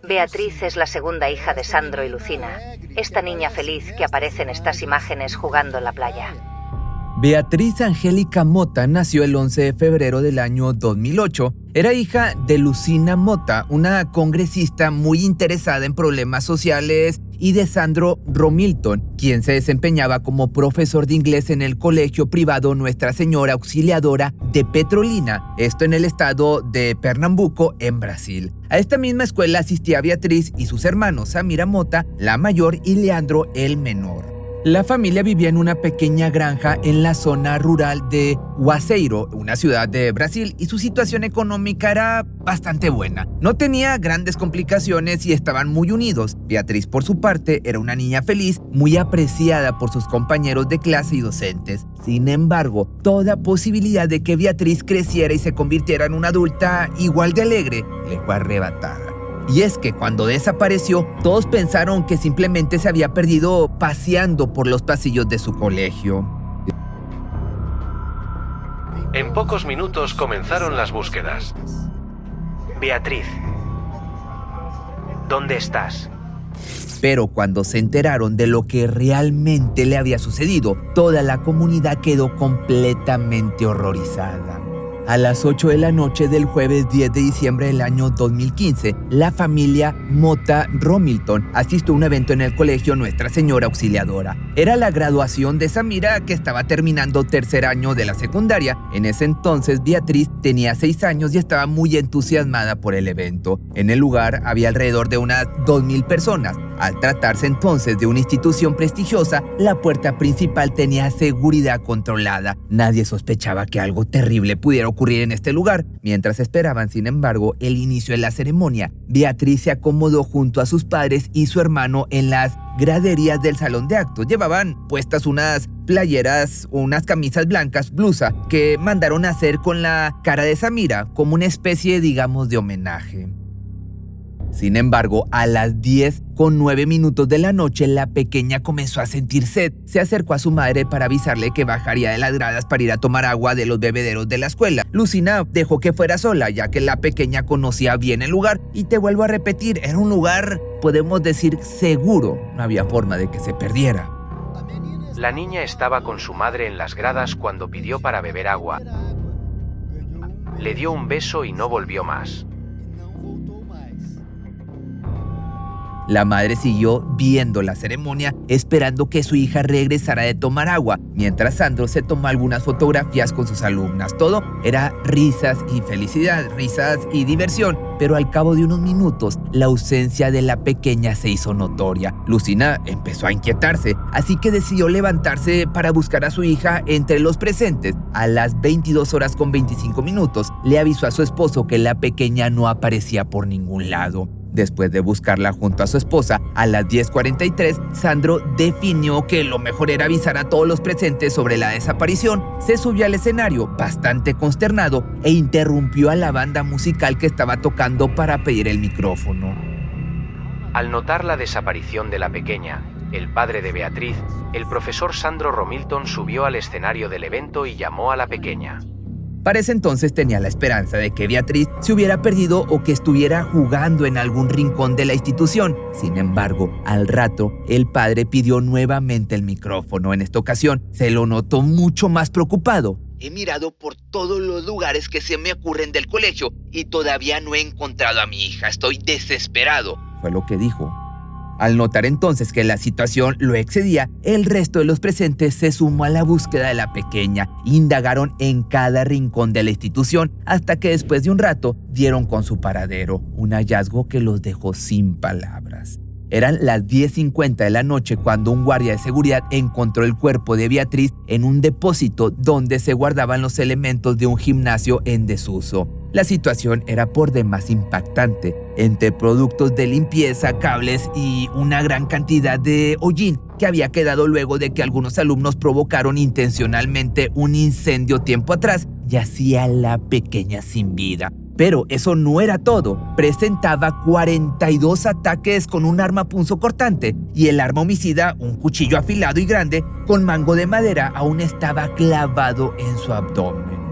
Beatriz es la segunda hija de Sandro y Lucina, esta niña feliz que aparece en estas imágenes jugando en la playa. Beatriz Angélica Mota nació el 11 de febrero del año 2008. Era hija de Lucina Mota, una congresista muy interesada en problemas sociales, y de Sandro Romilton, quien se desempeñaba como profesor de inglés en el colegio privado Nuestra Señora Auxiliadora de Petrolina, esto en el estado de Pernambuco, en Brasil. A esta misma escuela asistía Beatriz y sus hermanos Samira Mota, la mayor, y Leandro, el menor. La familia vivía en una pequeña granja en la zona rural de Juazeiro, una ciudad de Brasil, y su situación económica era bastante buena. No tenía grandes complicaciones y estaban muy unidos. Beatriz, por su parte, era una niña feliz, muy apreciada por sus compañeros de clase y docentes. Sin embargo, toda posibilidad de que Beatriz creciera y se convirtiera en una adulta igual de alegre le fue arrebatada. Y es que cuando desapareció, todos pensaron que simplemente se había perdido paseando por los pasillos de su colegio. En pocos minutos comenzaron las búsquedas. Beatriz, ¿dónde estás? Pero cuando se enteraron de lo que realmente le había sucedido, toda la comunidad quedó completamente horrorizada. A las 8 de la noche del jueves 10 de diciembre del año 2015, la familia Mota Romilton asistió a un evento en el colegio Nuestra Señora Auxiliadora. Era la graduación de Samira, que estaba terminando tercer año de la secundaria. En ese entonces, Beatriz tenía 6 años y estaba muy entusiasmada por el evento. En el lugar había alrededor de unas 2,000 personas. Al tratarse entonces de una institución prestigiosa, la puerta principal tenía seguridad controlada. Nadie sospechaba que algo terrible pudiera ocurrir en este lugar. Mientras esperaban, sin embargo, el inicio de la ceremonia, Beatriz se acomodó junto a sus padres y su hermano en las graderías del salón de actos. Llevaban puestas unas playeras o unas camisas blancas, blusa, que mandaron a hacer con la cara de Samira, como una especie, digamos, de homenaje. Sin embargo, a las 10:09 de la noche, la pequeña comenzó a sentir sed. Se acercó a su madre para avisarle que bajaría de las gradas para ir a tomar agua de los bebederos de la escuela. Lucina dejó que fuera sola, ya que la pequeña conocía bien el lugar. Y te vuelvo a repetir, era un lugar, podemos decir, seguro. No había forma de que se perdiera. La niña estaba con su madre en las gradas cuando pidió para beber agua. Le dio un beso y no volvió más. La madre siguió viendo la ceremonia, esperando que su hija regresara de tomar agua, mientras Sandro se tomó algunas fotografías con sus alumnas. Todo era risas y felicidad, risas y diversión, pero al cabo de unos minutos, la ausencia de la pequeña se hizo notoria. Lucina empezó a inquietarse, así que decidió levantarse para buscar a su hija entre los presentes. A las 22:25, le avisó a su esposo que la pequeña no aparecía por ningún lado. Después de buscarla junto a su esposa, a las 10:43, Sandro definió que lo mejor era avisar a todos los presentes sobre la desaparición. Se subió al escenario, bastante consternado, e interrumpió a la banda musical que estaba tocando para pedir el micrófono. Al notar la desaparición de la pequeña, el padre de Beatriz, el profesor Sandro Romilton subió al escenario del evento y llamó a la pequeña. Para ese entonces tenía la esperanza de que Beatriz se hubiera perdido o que estuviera jugando en algún rincón de la institución. Sin embargo, al rato, el padre pidió nuevamente el micrófono. En esta ocasión, se lo notó mucho más preocupado. He mirado por todos los lugares que se me ocurren del colegio y todavía no he encontrado a mi hija. Estoy desesperado, fue lo que dijo. Al notar entonces que la situación lo excedía, el resto de los presentes se sumó a la búsqueda de la pequeña. Indagaron en cada rincón de la institución hasta que después de un rato dieron con su paradero, un hallazgo que los dejó sin palabras. Eran las 10:50 de la noche cuando un guardia de seguridad encontró el cuerpo de Beatriz en un depósito donde se guardaban los elementos de un gimnasio en desuso. La situación era por demás impactante. Entre productos de limpieza, cables y una gran cantidad de hollín que había quedado luego de que algunos alumnos provocaron intencionalmente un incendio tiempo atrás, yacía la pequeña sin vida. Pero eso no era todo. Presentaba 42 ataques con un arma punzocortante y el arma homicida, un cuchillo afilado y grande con mango de madera, aún estaba clavado en su abdomen.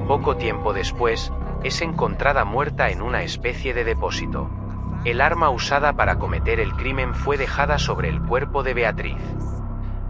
Poco tiempo después, es encontrada muerta en una especie de depósito. El arma usada para cometer el crimen fue dejada sobre el cuerpo de Beatriz.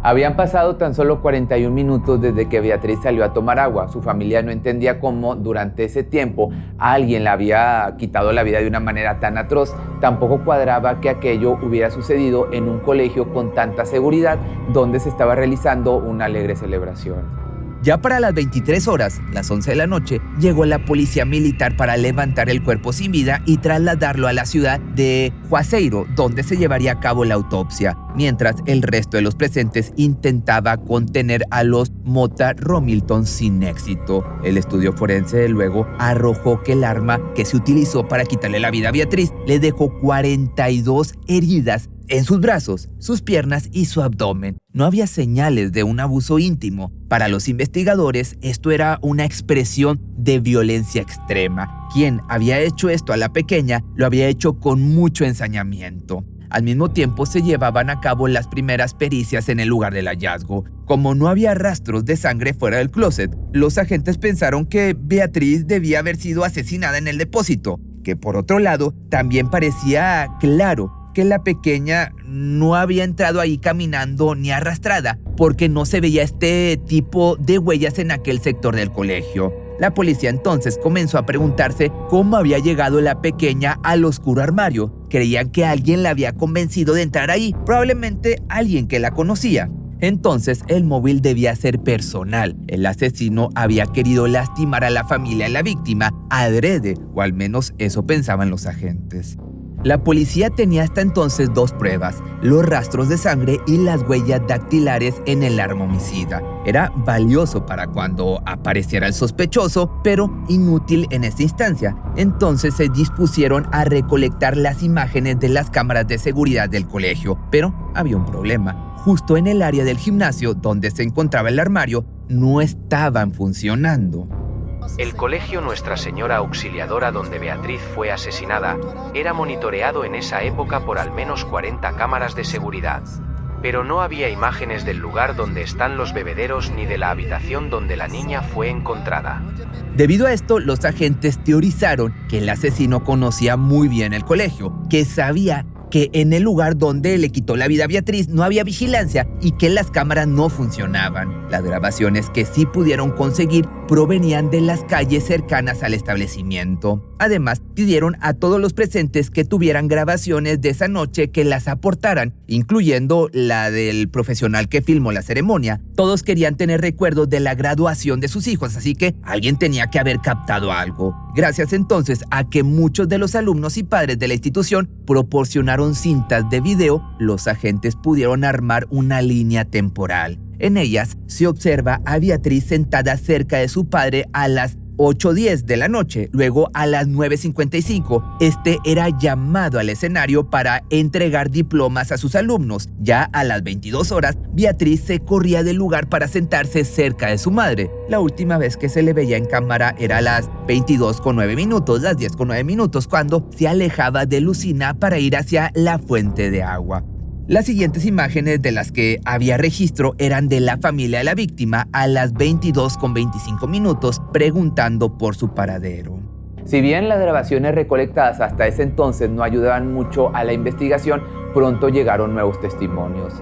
Habían pasado tan solo 41 minutos desde que Beatriz salió a tomar agua. Su familia no entendía cómo durante ese tiempo alguien le había quitado la vida de una manera tan atroz. Tampoco cuadraba que aquello hubiera sucedido en un colegio con tanta seguridad donde se estaba realizando una alegre celebración. Ya para las 23 horas, las 11 de la noche, llegó la policía militar para levantar el cuerpo sin vida y trasladarlo a la ciudad de Juazeiro, donde se llevaría a cabo la autopsia, mientras el resto de los presentes intentaba contener a los Mota Romilton sin éxito. El estudio forense luego arrojó que el arma que se utilizó para quitarle la vida a Beatriz le dejó 42 heridas en sus brazos, sus piernas y su abdomen. No había señales de un abuso íntimo. Para los investigadores, esto era una expresión de violencia extrema. Quien había hecho esto a la pequeña lo había hecho con mucho ensañamiento. Al mismo tiempo se llevaban a cabo las primeras pericias en el lugar del hallazgo. Como no había rastros de sangre fuera del closet, los agentes pensaron que Beatriz debía haber sido asesinada en el depósito, que por otro lado también parecía claro que la pequeña no había entrado ahí caminando ni arrastrada, porque no se veía este tipo de huellas en aquel sector del colegio. La policía entonces comenzó a preguntarse cómo había llegado la pequeña al oscuro armario. Creían que alguien la había convencido de entrar ahí, probablemente alguien que la conocía. Entonces el móvil debía ser personal. El asesino había querido lastimar a la familia de la víctima adrede, o al menos eso pensaban los agentes. La policía tenía hasta entonces dos pruebas: los rastros de sangre y las huellas dactilares en el arma homicida. Era valioso para cuando apareciera el sospechoso, pero inútil en esta instancia. Entonces se dispusieron a recolectar las imágenes de las cámaras de seguridad del colegio, pero había un problema. Justo en el área del gimnasio donde se encontraba el armario, no estaban funcionando. El colegio Nuestra Señora Auxiliadora donde Beatriz fue asesinada era monitoreado en esa época por al menos 40 cámaras de seguridad. Pero no había imágenes del lugar donde están los bebederos ni de la habitación donde la niña fue encontrada. Debido a esto, los agentes teorizaron que el asesino conocía muy bien el colegio, que sabía que en el lugar donde le quitó la vida a Beatriz no había vigilancia y que las cámaras no funcionaban. Las grabaciones que sí pudieron conseguir provenían de las calles cercanas al establecimiento. Además, pidieron a todos los presentes que tuvieran grabaciones de esa noche que las aportaran, incluyendo la del profesional que filmó la ceremonia. Todos querían tener recuerdos de la graduación de sus hijos, así que alguien tenía que haber captado algo. Gracias entonces a que muchos de los alumnos y padres de la institución proporcionaron cintas de video, los agentes pudieron armar una línea temporal. En ellas se observa a Beatriz sentada cerca de su padre a las 8:10 de la noche. Luego a las 9:55, este era llamado al escenario para entregar diplomas a sus alumnos. Ya a las 22 horas, Beatriz se corría del lugar para sentarse cerca de su madre. La última vez que se le veía en cámara era a las 22:09, las 10:09, cuando se alejaba de Lucina para ir hacia la fuente de agua. Las siguientes imágenes de las que había registro eran de la familia de la víctima a las 22:25, preguntando por su paradero. Si bien las grabaciones recolectadas hasta ese entonces no ayudaban mucho a la investigación, pronto llegaron nuevos testimonios.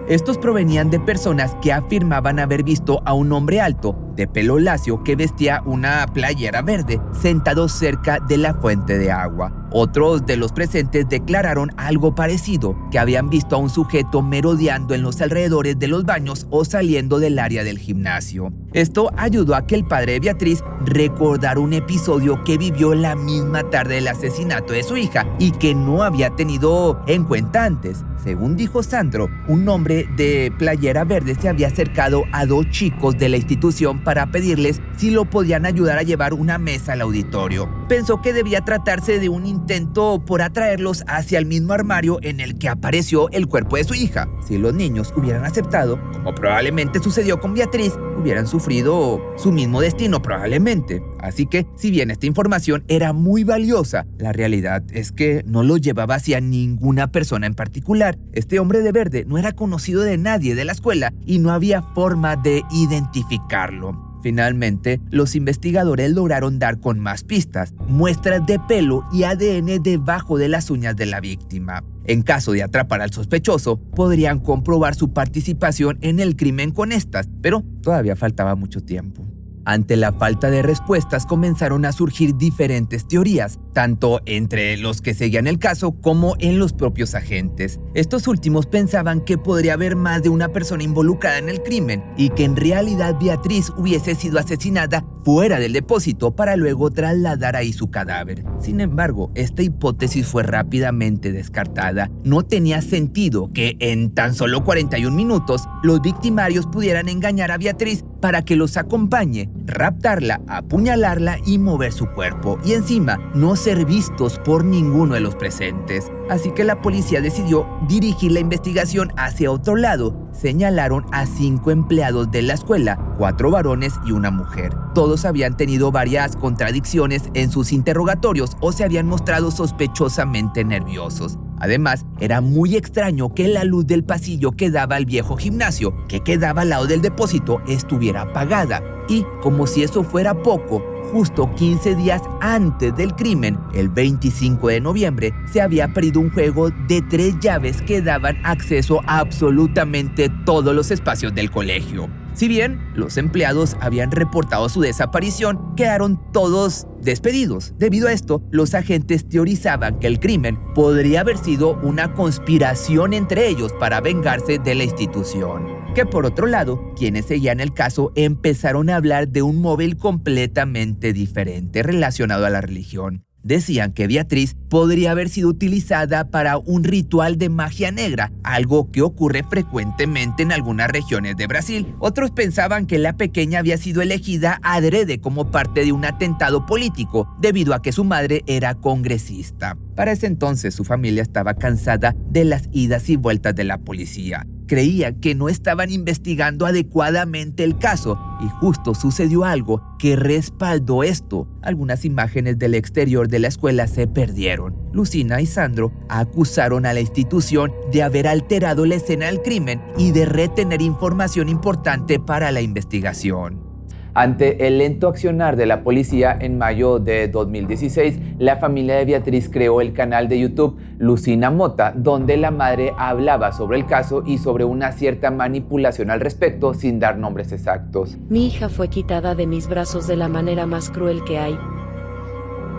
Estos provenían de personas que afirmaban haber visto a un hombre alto, de pelo lacio, que vestía una playera verde, sentado cerca de la fuente de agua. Otros de los presentes declararon algo parecido, que habían visto a un sujeto merodeando en los alrededores de los baños o saliendo del área del gimnasio. Esto ayudó a que el padre de Beatriz recordara un episodio que vivió la misma tarde del asesinato de su hija y que no había tenido en cuenta antes. Según dijo Sandro, un hombre de playera verde se había acercado a dos chicos de la institución para pedirles si lo podían ayudar a llevar una mesa al auditorio. Pensó que debía tratarse de un intento por atraerlos hacia el mismo armario en el que apareció el cuerpo de su hija. Si los niños hubieran aceptado, como probablemente sucedió con Beatriz, hubieran sufrido su mismo destino probablemente. Así que, si bien esta información era muy valiosa, la realidad es que no lo llevaba hacia ninguna persona en particular. Este hombre de verde no era conocido de nadie de la escuela y no había forma de identificarlo. Finalmente, los investigadores lograron dar con más pistas, muestras de pelo y ADN debajo de las uñas de la víctima. En caso de atrapar al sospechoso, podrían comprobar su participación en el crimen con estas, pero todavía faltaba mucho tiempo. Ante la falta de respuestas comenzaron a surgir diferentes teorías, tanto entre los que seguían el caso como en los propios agentes. Estos últimos pensaban que podría haber más de una persona involucrada en el crimen y que en realidad Beatriz hubiese sido asesinada fuera del depósito para luego trasladar ahí su cadáver. Sin embargo, esta hipótesis fue rápidamente descartada. No tenía sentido que en tan solo 41 minutos los victimarios pudieran engañar a Beatriz para que los acompañe, raptarla, apuñalarla y mover su cuerpo, y encima no ser vistos por ninguno de los presentes. Así que la policía decidió dirigir la investigación hacia otro lado. Señalaron a 5 empleados de la escuela, 4 varones y una mujer. Todos habían tenido varias contradicciones en sus interrogatorios o se habían mostrado sospechosamente nerviosos. Además, era muy extraño que la luz del pasillo que daba al viejo gimnasio, que quedaba al lado del depósito, estuviera apagada. Y, como si eso fuera poco, justo 15 días antes del crimen, el 25 de noviembre, se había perdido un juego de 3 llaves que daban acceso a absolutamente todos los espacios del colegio. Si bien los empleados habían reportado su desaparición, quedaron todos despedidos. Debido a esto, los agentes teorizaban que el crimen podría haber sido una conspiración entre ellos para vengarse de la institución. Que por otro lado, quienes seguían el caso empezaron a hablar de un móvil completamente diferente relacionado a la religión. Decían que Beatriz podría haber sido utilizada para un ritual de magia negra, algo que ocurre frecuentemente en algunas regiones de Brasil. Otros pensaban que la pequeña había sido elegida adrede como parte de un atentado político, debido a que su madre era congresista. Para ese entonces, su familia estaba cansada de las idas y vueltas de la policía. Creía que no estaban investigando adecuadamente el caso y justo sucedió algo que respaldó esto. Algunas imágenes del exterior de la escuela se perdieron. Lucina y Sandro acusaron a la institución de haber alterado la escena del crimen y de retener información importante para la investigación. Ante el lento accionar de la policía, en mayo de 2016, la familia de Beatriz creó el canal de YouTube Lucina Mota, donde la madre hablaba sobre el caso y sobre una cierta manipulación al respecto, sin dar nombres exactos. Mi hija fue quitada de mis brazos de la manera más cruel que hay.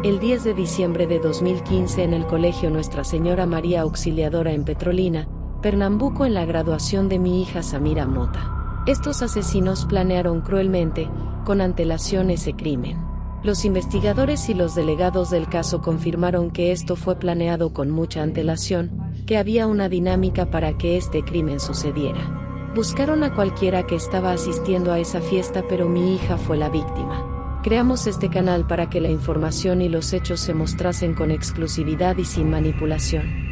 El 10 de diciembre de 2015 en el colegio Nuestra Señora María Auxiliadora en Petrolina, Pernambuco, en la graduación de mi hija Samira Mota. Estos asesinos planearon cruelmente, con antelación, ese crimen. Los investigadores y los delegados del caso confirmaron que esto fue planeado con mucha antelación, que había una dinámica para que este crimen sucediera. Buscaron a cualquiera que estaba asistiendo a esa fiesta, pero mi hija fue la víctima. Creamos este canal para que la información y los hechos se mostrasen con exclusividad y sin manipulación.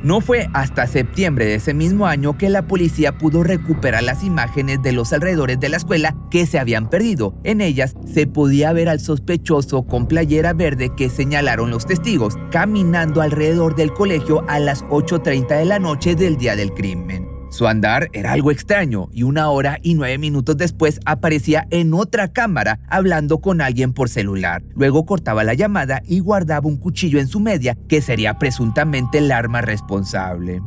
No fue hasta septiembre de ese mismo año que la policía pudo recuperar las imágenes de los alrededores de la escuela que se habían perdido. En ellas se podía ver al sospechoso con playera verde que señalaron los testigos, caminando alrededor del colegio a las 8:30 de la noche del día del crimen. Su andar era algo extraño y 1 hora y 9 minutos después aparecía en otra cámara hablando con alguien por celular. Luego cortaba la llamada y guardaba un cuchillo en su media que sería presuntamente el arma responsable.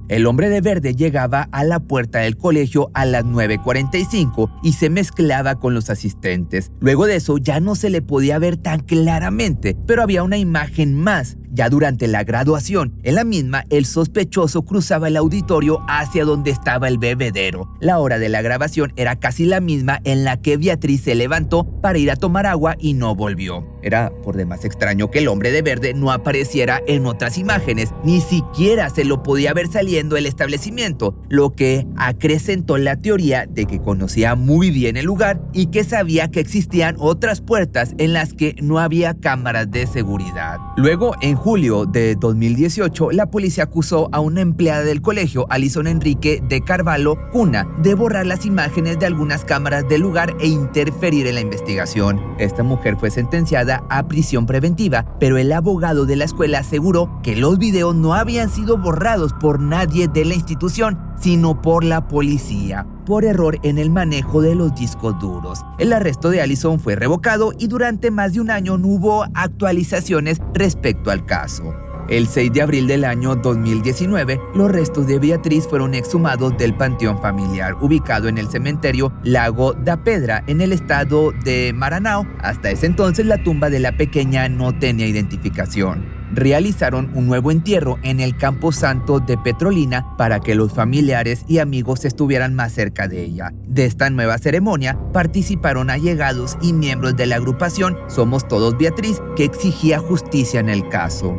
El hombre de verde llegaba a la puerta del colegio a las 9:45 y se mezclaba con los asistentes. Luego de eso ya no se le podía ver tan claramente, pero había una imagen más. Ya durante la graduación, en la misma, el sospechoso cruzaba el auditorio hacia donde estaba el bebedero. La hora de la grabación era casi la misma en la que Beatriz se levantó para ir a tomar agua y no volvió. Era por demás extraño que el hombre de verde no apareciera en otras imágenes, ni siquiera se lo podía ver saliendo del establecimiento, lo que acrecentó la teoría de que conocía muy bien el lugar y que sabía que existían otras puertas en las que no había cámaras de seguridad. Luego, en julio de 2018, la policía acusó a una empleada del colegio, Alison Enrique de Carvalho Cuna, de borrar las imágenes de algunas cámaras del lugar e interferir en la investigación. Esta mujer fue sentenciada a prisión preventiva, pero el abogado de la escuela aseguró que los videos no habían sido borrados por nadie de la institución, sino por la policía, por error en el manejo de los discos duros. El arresto de Allison fue revocado y durante más de un año no hubo actualizaciones respecto al caso. El 6 de abril del año 2019, los restos de Beatriz fueron exhumados del panteón familiar, ubicado en el cementerio Lago da Pedra, en el estado de Maranhão. Hasta ese entonces, la tumba de la pequeña no tenía identificación. Realizaron un nuevo entierro en el Camposanto de Petrolina para que los familiares y amigos estuvieran más cerca de ella. De esta nueva ceremonia participaron allegados y miembros de la agrupación Somos Todos Beatriz, que exigía justicia en el caso.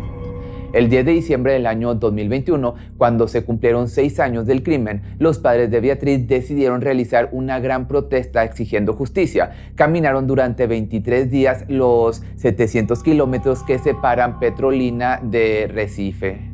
El 10 de diciembre del año 2021, cuando se cumplieron 6 años del crimen, los padres de Beatriz decidieron realizar una gran protesta exigiendo justicia. Caminaron durante 23 días los 700 kilómetros que separan Petrolina de Recife.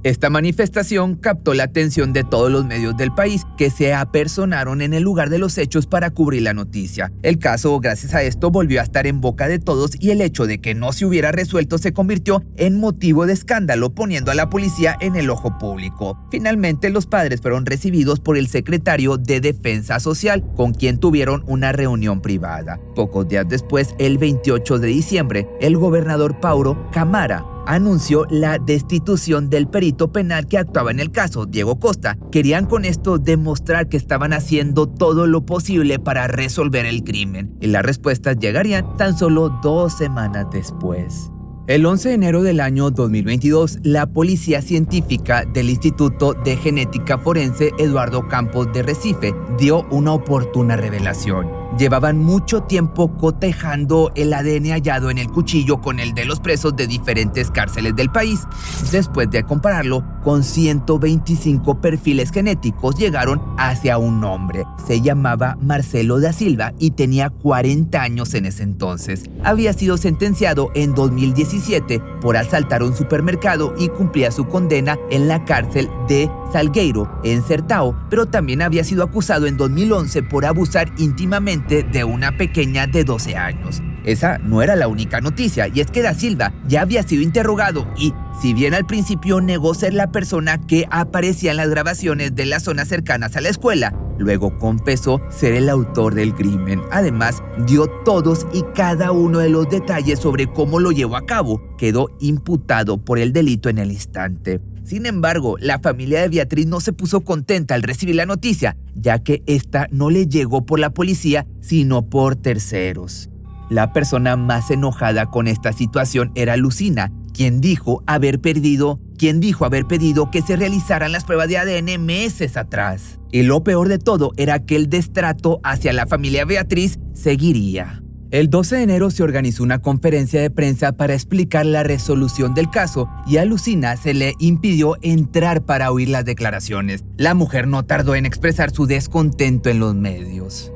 Esta manifestación captó la atención de todos los medios del país, que se apersonaron en el lugar de los hechos para cubrir la noticia. El caso, gracias a esto, volvió a estar en boca de todos y el hecho de que no se hubiera resuelto se convirtió en motivo de escándalo, poniendo a la policía en el ojo público. Finalmente, los padres fueron recibidos por el secretario de Defensa Social, con quien tuvieron una reunión privada. Pocos días después, el 28 de diciembre, el gobernador Paulo Camara anunció la destitución del perito penal que actuaba en el caso, Diego Costa. Querían con esto demostrar que estaban haciendo todo lo posible para resolver el crimen, y las respuestas llegarían tan solo 2 semanas después. El 11 de enero del año 2022, la policía científica del Instituto de Genética Forense Eduardo Campos de Recife dio una oportuna revelación. Llevaban mucho tiempo cotejando el ADN hallado en el cuchillo con el de los presos de diferentes cárceles del país. Después de compararlo con 125 perfiles genéticos, llegaron hacia un hombre. Se llamaba Marcelo da Silva y tenía 40 años en ese entonces. Había sido sentenciado en 2017 por asaltar un supermercado y cumplía su condena en la cárcel de Salgueiro, en Sertão, pero también había sido acusado en 2011 por abusar íntimamente de una pequeña de 12 años. Esa no era la única noticia, y es que da Silva ya había sido interrogado y, si bien al principio negó ser la persona que aparecía en las grabaciones de las zonas cercanas a la escuela, luego confesó ser el autor del crimen. Además, dio todos y cada uno de los detalles sobre cómo lo llevó a cabo. Quedó imputado por el delito en el instante. Sin embargo, la familia de Beatriz no se puso contenta al recibir la noticia, ya que esta no le llegó por la policía, sino por terceros. La persona más enojada con esta situación era Lucina, quien dijo haber pedido que se realizaran las pruebas de ADN meses atrás. Y lo peor de todo era que el destrato hacia la familia Beatriz seguiría. El 12 de enero se organizó una conferencia de prensa para explicar la resolución del caso y a Lucina se le impidió entrar para oír las declaraciones. La mujer no tardó en expresar su descontento en los medios.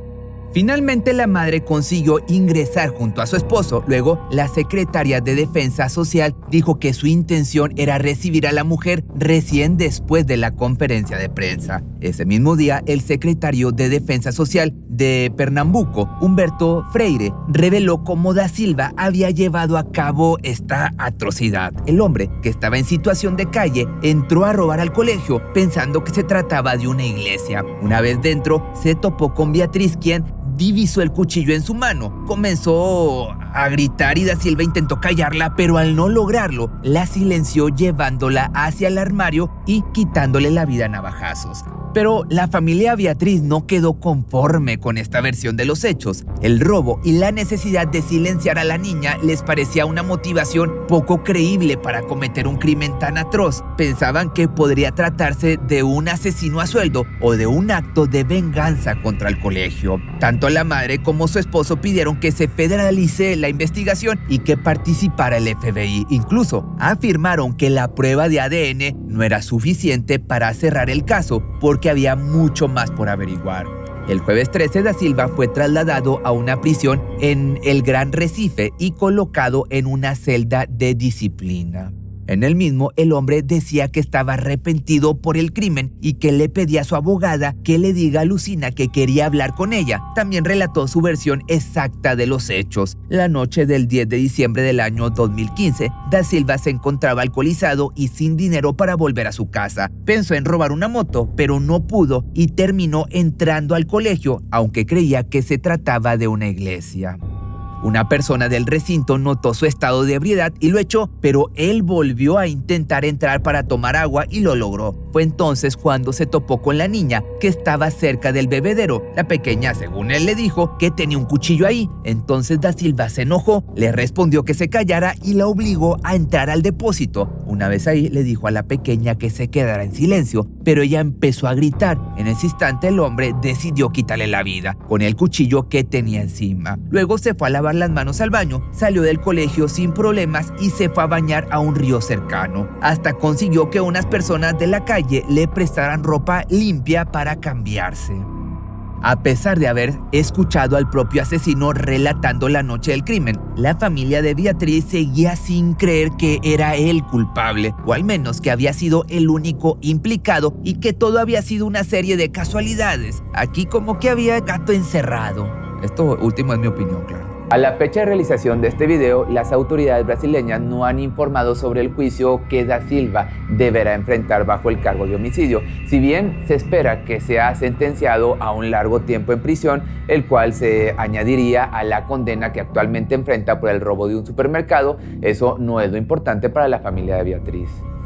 Finalmente, la madre consiguió ingresar junto a su esposo. Luego, la secretaria de Defensa Social dijo que su intención era recibir a la mujer recién después de la conferencia de prensa. Ese mismo día, el secretario de Defensa Social de Pernambuco, Humberto Freire, reveló cómo da Silva había llevado a cabo esta atrocidad. El hombre, que estaba en situación de calle, entró a robar al colegio pensando que se trataba de una iglesia. Una vez dentro, se topó con Beatriz, quien divisó el cuchillo en su mano. Comenzó a gritar y da Silva intentó callarla, pero al no lograrlo, la silenció llevándola hacia el armario y quitándole la vida a navajazos. Pero la familia Beatriz no quedó conforme con esta versión de los hechos. El robo y la necesidad de silenciar a la niña les parecía una motivación poco creíble para cometer un crimen tan atroz. Pensaban que podría tratarse de un asesino a sueldo o de un acto de venganza contra el colegio. Tanto la madre como su esposo pidieron que se federalice la investigación y que participara el FBI. Incluso afirmaron que la prueba de ADN no era suficiente para cerrar el caso porque había mucho más por averiguar. El jueves 13, da Silva fue trasladado a una prisión en el Gran Recife y colocado en una celda de disciplina. En el mismo, el hombre decía que estaba arrepentido por el crimen y que le pedía a su abogada que le diga a Lucina que quería hablar con ella. También relató su versión exacta de los hechos. La noche del 10 de diciembre del año 2015, Da Silva se encontraba alcoholizado y sin dinero para volver a su casa. Pensó en robar una moto, pero no pudo y terminó entrando al colegio, aunque creía que se trataba de una iglesia. Una persona del recinto notó su estado de ebriedad y lo echó, pero él volvió a intentar entrar para tomar agua y lo logró. Fue entonces cuando se topó con la niña que estaba cerca del bebedero. La pequeña, según él, le dijo que tenía un cuchillo ahí. Entonces Da Silva se enojó, le respondió que se callara y la obligó a entrar al depósito. Una vez ahí, le dijo a la pequeña que se quedara en silencio, pero ella empezó a gritar. En ese instante, el hombre decidió quitarle la vida con el cuchillo que tenía encima. Luego se fue a lavar las manos al baño, salió del colegio sin problemas y se fue a bañar a un río cercano. Hasta consiguió que unas personas de la calle le prestaran ropa limpia para cambiarse. A pesar de haber escuchado al propio asesino relatando la noche del crimen, la familia de Beatriz seguía sin creer que era él culpable, o al menos que había sido el único implicado y que todo había sido una serie de casualidades. Aquí como que había gato encerrado. Esto último es mi opinión, claro. A la fecha de realización de este video, las autoridades brasileñas no han informado sobre el juicio que Da Silva deberá enfrentar bajo el cargo de homicidio, si bien se espera que sea sentenciado a un largo tiempo en prisión, el cual se añadiría a la condena que actualmente enfrenta por el robo de un supermercado. Eso no es lo importante para la familia de Beatriz.